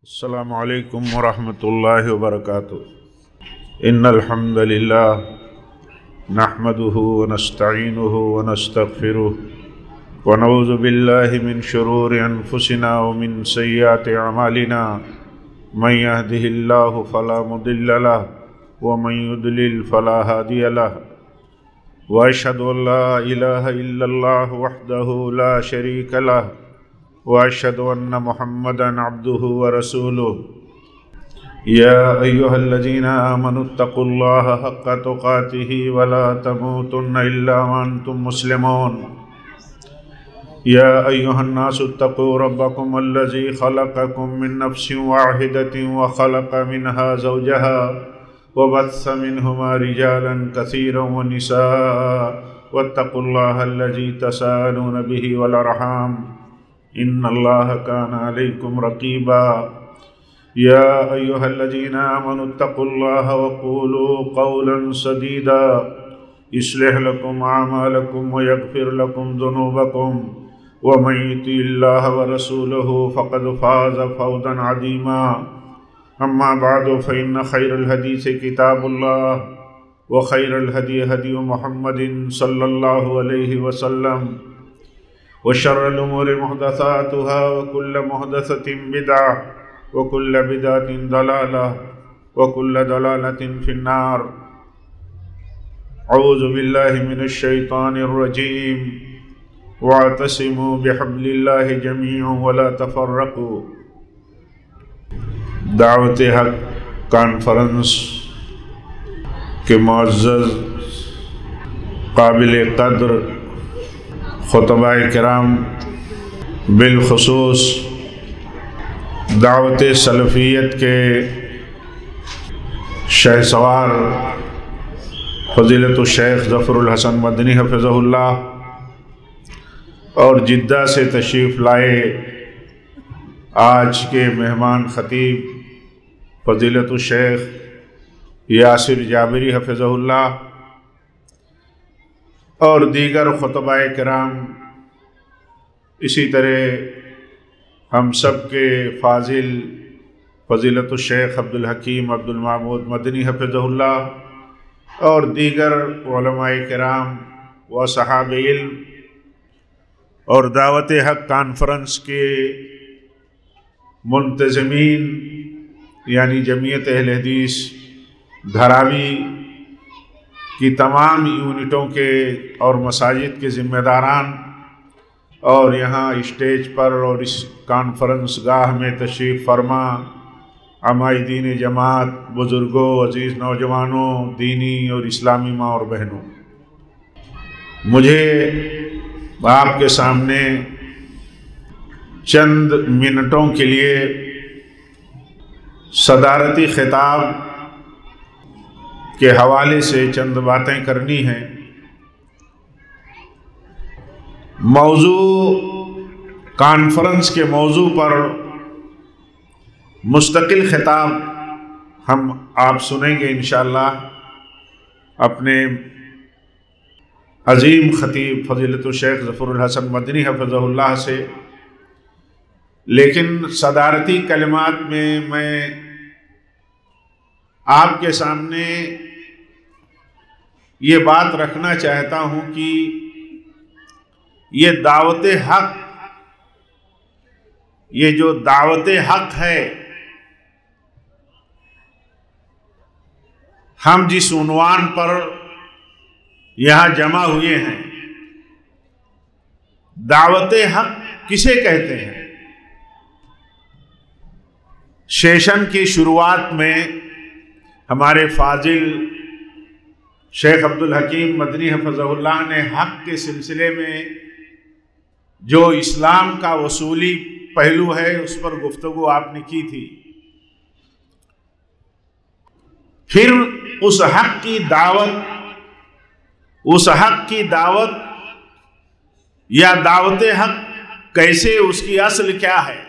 السلام علیکم ورحمۃ اللہ وبرکاتہ ان الحمد للہ نحمده ونستعینه ونستغفره ونعوذ باللہ من شرور انفسنا ومن سیئات اعمالنا من يهده اللہ فلا مضل له ومن يضلل فلا هادی له واشهد ان لا الہ الا اللہ وحدہ لا شریک له وأشهد أن محمدًا عبده ورسوله يا أيها الذين آمنوا اتقوا الله حق تقاته ولا تموتن إلا وأنتم مسلمون يا أيها الناس اتقوا ربكم الذي خلقكم من نفس واحدة وخلق منها زوجها وبث منهما رجالا كثيرا ونساء واتقوا الله الذي تساءلون به والأرحام ان اللہ کان علیکم رقیبا یا ایہا الذین آمنوا اتقوا اللہ وقولوا قولا سدیدا یصلح لکم اعمالکم ویغفر لکم ذنوبکم ومن یطع اللہ ورسولہ فقد فاز فوزا عظیما اما بعد فإن خیر الحدیث کتاب اللہ وخیر الہدی ہدی محمد صلی اللہ علیہ وسلم وشر الأمور محدثاتها وكل محدثة بدعة وكل بدعة ضلالة وكل ضلالة في النار أعوذ بالله من الشيطان الرجيم واعتصموا بحبل الله جميعا ولا تفرقوا دعوت حق کانفرنس کے معزز قابل قدر خطبہ کرام بالخصوص دعوت سلفیت کے شہسوار فضیلت الشیخ ظفر الحسن مدنی حفظہ اللہ اور جدہ سے تشریف لائے آج کے مہمان خطیب فضیلت الشیخ یاسر جابری حفظہ اللہ اور دیگر خطبہ کرام، اسی طرح ہم سب کے فاضل فضیلت الشیخ عبدالحکیم عبدالمحمود مدنی حفظہ اللہ اور دیگر علماء کرام و صحاب علم اور دعوت حق کانفرنس کے منتظمین یعنی جمعیت اہل حدیث دھراوی کی تمام یونٹوں کے اور مساجد کے ذمہ داران اور یہاں اسٹیج پر اور اس کانفرنس گاہ میں تشریف فرما عمائدین جماعت، بزرگوں، عزیز نوجوانوں، دینی اور اسلامی ماں اور بہنوں، مجھے آپ کے سامنے چند منٹوں کے لیے صدارتی خطاب کے حوالے سے چند باتیں کرنی ہیں۔ موضوع کانفرنس کے موضوع پر مستقل خطاب ہم آپ سنیں گے انشاءاللہ اپنے عظیم خطیب فضیلت الشیخ ظفر الحسن مدنی حفظہ اللہ سے، لیکن صدارتی کلمات میں آپ کے سامنے یہ بات رکھنا چاہتا ہوں کہ یہ دعوت حق، یہ جو دعوت حق ہے، ہم جس عنوان پر یہاں جمع ہوئے ہیں، دعوت حق کسے کہتے ہیں؟ سیشن کی شروعات میں ہمارے فاضل شیخ عبدالحکیم مدنی حفظہ اللہ نے حق کے سلسلے میں جو اسلام کا اصولی پہلو ہے اس پر گفتگو آپ نے کی تھی۔ پھر اس حق کی دعوت یا دعوت حق کیسے، اس کی اصل کیا ہے،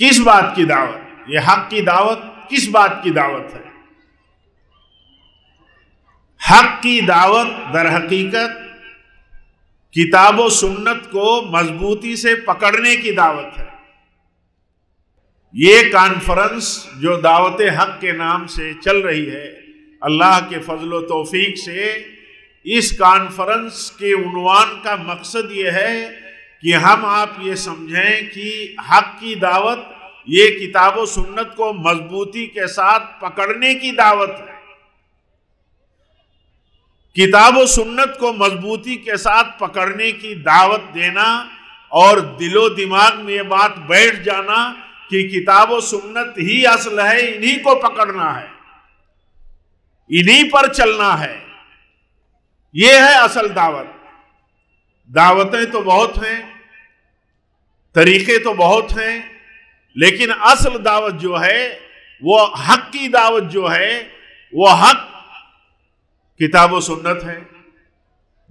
کس بات کی دعوت، یہ حق کی دعوت کس بات کی دعوت ہے؟ حق کی دعوت در حقیقت کتاب و سنت کو مضبوطی سے پکڑنے کی دعوت ہے۔ یہ کانفرنس جو دعوت حق کے نام سے چل رہی ہے، اللہ کے فضل و توفیق سے اس کانفرنس کے عنوان کا مقصد یہ ہے کہ ہم آپ یہ سمجھیں کہ حق کی دعوت یہ کتاب و سنت کو مضبوطی کے ساتھ پکڑنے کی دعوت ہے۔ کتاب و سنت کو مضبوطی کے ساتھ پکڑنے کی دعوت دینا اور دل و دماغ میں یہ بات بیٹھ جانا کہ کتاب و سنت ہی اصل ہے، انہی کو پکڑنا ہے، انہی پر چلنا ہے، یہ ہے اصل دعوت۔ دعوتیں تو بہت ہیں، طریقے تو بہت ہیں، لیکن اصل دعوت جو ہے وہ حق کی دعوت جو ہے وہ حق کتاب و سنت ہے،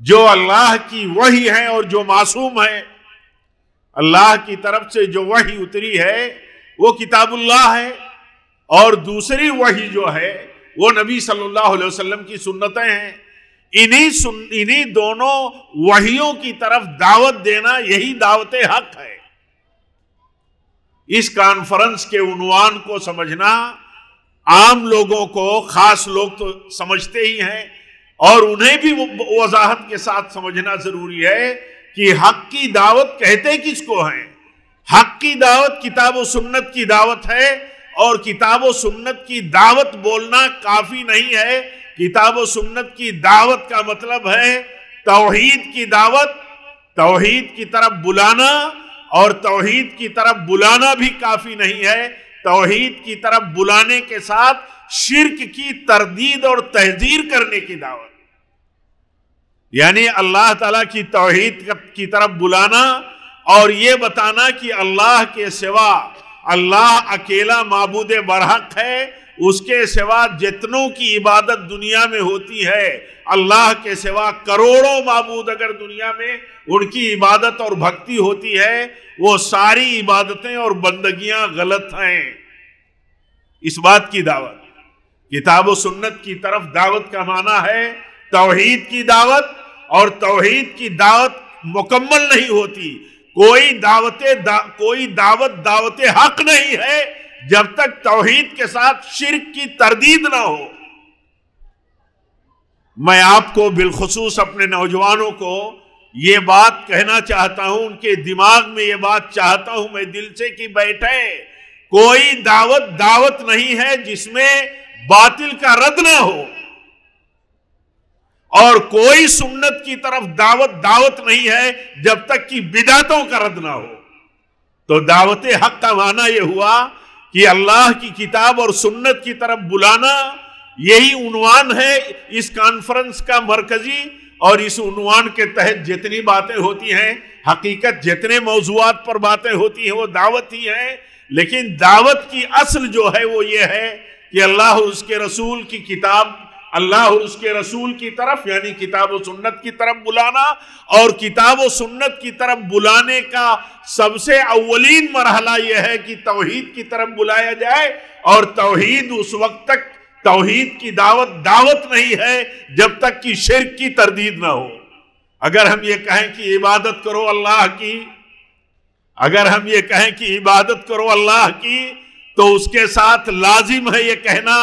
جو اللہ کی وحی ہے اور جو معصوم ہے۔ اللہ کی طرف سے جو وحی اتری ہے وہ کتاب اللہ ہے، اور دوسری وحی جو ہے وہ نبی صلی اللہ علیہ وسلم کی سنتیں ہیں۔ انہی دونوں وحیوں کی طرف دعوت دینا یہی دعوت حق ہے۔ اس کانفرنس کے عنوان کو سمجھنا عام لوگوں کو، خاص لوگ تو سمجھتے ہی ہیں، اور انہیں بھی وضاحت کے ساتھ سمجھنا ضروری ہے کہ حق کی دعوت کہتے کس کو ہیں۔ حق کی دعوت کتاب و سنت کی دعوت ہے، اور کتاب و سنت کی دعوت بولنا کافی نہیں ہے۔ کتاب و سنت کی دعوت کا مطلب ہے توحید کی دعوت، توحید کی طرف بلانا، اور توحید کی طرف بلانا بھی کافی نہیں ہے۔ توحید کی طرف بلانے کے ساتھ شرک کی تردید اور تحذیر کرنے کی دعوت، یعنی اللہ تعالیٰ کی توحید کی طرف بلانا اور یہ بتانا کہ اللہ کے سوا، اللہ اکیلا معبود برحق ہے، اس کے سوا جتنوں کی عبادت دنیا میں ہوتی ہے، اللہ کے سوا کروڑوں معبود اگر دنیا میں ان کی عبادت اور بھکتی ہوتی ہے، وہ ساری عبادتیں اور بندگیاں غلط ہیں۔ اس بات کی دعوت، کتاب و سنت کی طرف دعوت کا معنی ہے توحید کی دعوت، اور توحید کی دعوت مکمل نہیں ہوتی، کوئی دعوت حق نہیں ہے جب تک توحید کے ساتھ شرک کی تردید نہ ہو۔ میں آپ کو بالخصوص اپنے نوجوانوں کو یہ بات کہنا چاہتا ہوں، ان کے دماغ میں یہ بات چاہتا ہوں میں دل سے کہ بیٹھے، کوئی دعوت نہیں ہے جس میں باطل کا رد نہ ہو، اور کوئی سنت کی طرف دعوت نہیں ہے جب تک کہ بدعتوں کا رد نہ ہو۔ تو دعوت حق کا معنی یہ ہوا کہ اللہ کی کتاب اور سنت کی طرف بلانا، یہی عنوان ہے اس کانفرنس کا مرکزی، اور اس عنوان کے تحت جتنی باتیں ہوتی ہیں، حقیقت جتنے موضوعات پر باتیں ہوتی ہیں وہ دعوت ہی ہے، لیکن دعوت کی اصل جو ہے وہ یہ ہے کہ اللہ اور اس کے رسول کی کتاب، اللہ اور اس کے رسول کی طرف یعنی کتاب و سنت کی طرف بلانا، اور کتاب و سنت کی طرف بلانے کا سب سے اولین مرحلہ یہ ہے کہ توحید کی طرف بلایا جائے، اور توحید اس وقت تک توحید کی دعوت نہیں ہے جب تک کہ شرک کی تردید نہ ہو۔ اگر ہم یہ کہیں کہ عبادت کرو اللہ کی، اگر ہم یہ کہیں کہ عبادت کرو اللہ کی، تو اس کے ساتھ لازم ہے یہ کہنا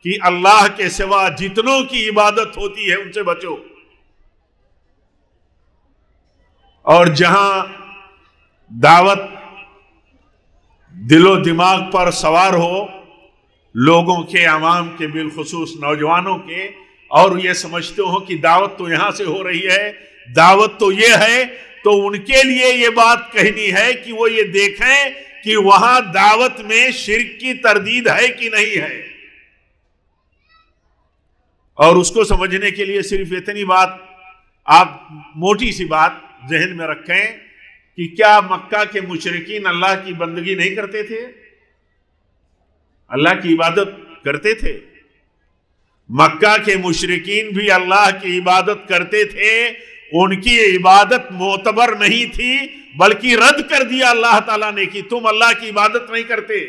کہ اللہ کے سوا جتنوں کی عبادت ہوتی ہے ان سے بچو، اور جہاں دعوت دل و دماغ پر سوار ہو لوگوں کے، عوام کے، بالخصوص نوجوانوں کے، اور یہ سمجھتے ہو کہ دعوت تو یہاں سے ہو رہی ہے، دعوت تو یہ ہے، تو ان کے لیے یہ بات کہنی ہے کہ وہ یہ دیکھیں کہ وہاں دعوت میں شرک کی تردید ہے کہ نہیں ہے۔ اور اس کو سمجھنے کے لیے صرف اتنی بات، آپ موٹی سی بات ذہن میں رکھیں کہ کیا مکہ کے مشرکین اللہ کی بندگی نہیں کرتے تھے؟ اللہ کی عبادت کرتے تھے۔ مکہ کے مشرکین بھی اللہ کی عبادت کرتے تھے، ان کی عبادت معتبر نہیں تھی، بلکہ رد کر دیا اللہ تعالیٰ نے کہ تم اللہ کی عبادت نہیں کرتے،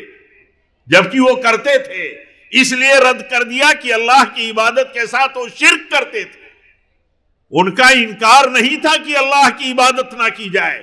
جبکہ وہ کرتے تھے، اس لیے رد کر دیا کہ اللہ کی عبادت کے ساتھ وہ شرک کرتے تھے۔ ان کا انکار نہیں تھا کہ اللہ کی عبادت نہ کی جائے،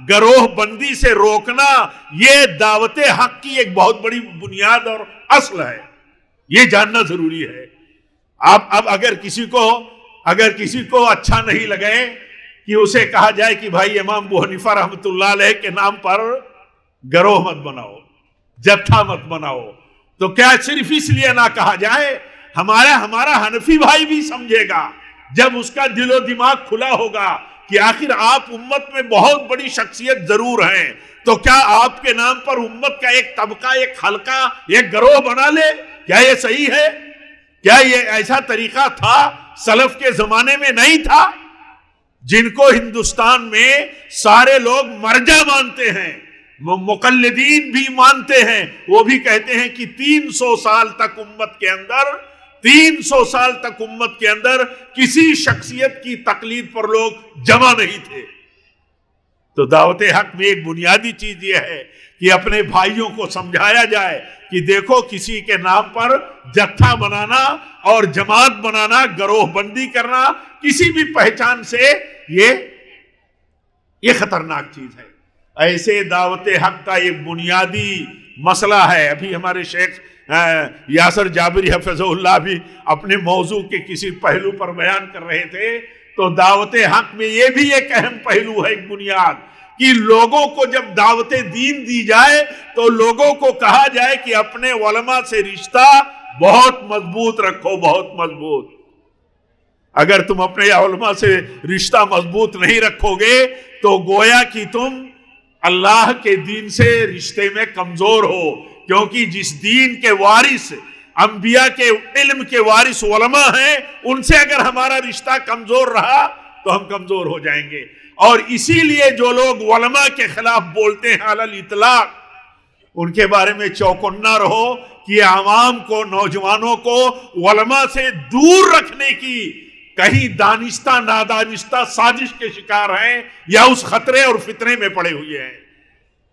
گروہ بندی سے روکنا، یہ دعوت حق کی ایک بہت بڑی بنیاد اور اصل ہے، یہ جاننا ضروری ہے۔ اب اگر کسی کو اچھا نہیں لگے کہ اسے کہا جائے کہ بھائی امام ابو حنیفہ رحمۃ اللہ علیہ کے نام پر گروہ مت بناؤ، جتھا مت بناؤ، تو کیا صرف اس لیے نہ کہا جائے؟ ہمارا حنفی بھائی بھی سمجھے گا جب اس کا دل و دماغ کھلا ہوگا کہ آخر آپ امت میں بہت بڑی شخصیت ضرور ہیں، تو کیا آپ کے نام پر امت کا ایک طبقہ، ایک حلقہ، ایک گروہ بنا لے؟ کیا یہ صحیح ہے؟ کیا یہ ایسا طریقہ تھا؟ سلف کے زمانے میں نہیں تھا؟ جن کو ہندوستان میں سارے لوگ مرجع مانتے ہیں، مقلدین بھی مانتے ہیں، وہ بھی کہتے ہیں کہ 300 سال تک امت کے اندر کسی شخصیت کی تقلید پر لوگ جمع نہیں تھے۔ تو دعوت حق میں ایک بنیادی چیز یہ ہے کہ اپنے بھائیوں کو سمجھایا جائے کہ دیکھو، کسی کے نام پر جتھا بنانا اور جماعت بنانا، گروہ بندی کرنا کسی بھی پہچان سے یہ خطرناک چیز ہے۔ ایسے دعوت حق کا ایک بنیادی مسئلہ ہے۔ ابھی ہمارے شیخ یاسر جابری حفظہ اللہ بھی اپنے موضوع کے کسی پہلو پر بیان کر رہے تھے، تو دعوت حق میں یہ بھی ایک اہم پہلو ہے، ایک بنیاد، کہ لوگوں کو جب دعوت دین دی جائے تو لوگوں کو کہا جائے کہ اپنے علماء سے رشتہ بہت مضبوط رکھو، بہت مضبوط۔ اگر تم اپنے علماء سے رشتہ مضبوط نہیں رکھو گے تو گویا کہ تم اللہ کے دین سے رشتے میں کمزور ہو، کیونکہ جس دین کے وارث، انبیاء کے علم کے وارث علماء ہیں، ان سے اگر ہمارا رشتہ کمزور رہا تو ہم کمزور ہو جائیں گے۔ اور اسی لیے جو لوگ علماء کے خلاف بولتے ہیں علی الاطلاق، ان کے بارے میں چوکنا رہو کہ عوام کو، نوجوانوں کو علماء سے دور رکھنے کی کہیں دانستہ نادانستہ سازش کے شکار ہیں یا اس خطرے اور فتنے میں پڑے ہوئے ہیں۔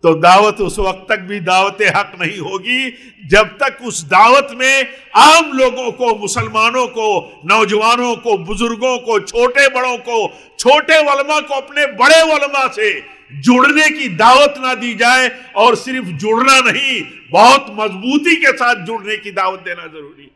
تو دعوت اس وقت تک بھی دعوت حق نہیں ہوگی جب تک اس دعوت میں عام لوگوں کو، مسلمانوں کو، نوجوانوں کو، بزرگوں کو، چھوٹے بڑوں کو، چھوٹے علماء کو اپنے بڑے علماء سے جڑنے کی دعوت نہ دی جائے، اور صرف جڑنا نہیں، بہت مضبوطی کے ساتھ جڑنے کی دعوت دینا ضروری ہے۔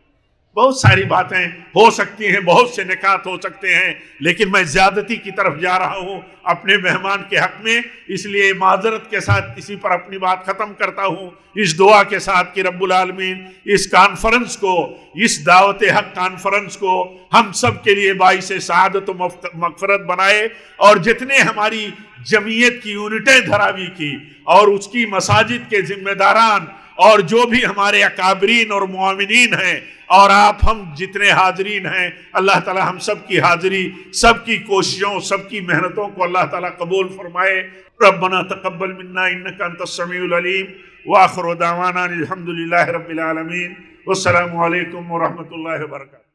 بہت ساری باتیں ہو سکتی ہیں، بہت سے نکات ہو سکتے ہیں، لیکن میں زیادتی کی طرف جا رہا ہوں اپنے مہمان کے حق میں، اس لیے معذرت کے ساتھ اسی پر اپنی بات ختم کرتا ہوں، اس دعا کے ساتھ کہ رب العالمین اس کانفرنس کو، اس دعوت حق کانفرنس کو ہم سب کے لیے باعث سعادت و مغفرت بنائے، اور جتنے ہماری جمعیت کی یونٹیں دھراوی کی اور اس کی مساجد کے ذمہ داران اور جو بھی ہمارے اکابرین اور معاونین ہیں، اور آپ ہم جتنے حاضرین ہیں، اللہ تعالی ہم سب کی حاضری، سب کی کوششوں، سب کی محنتوں کو اللہ تعالی قبول فرمائے۔ ربنا تقبل منا انک انت السمیع العلیم، وآخر دعوانا الحمد للہ رب العالمین، والسلام علیکم ورحمۃ اللہ وبرکاتہ۔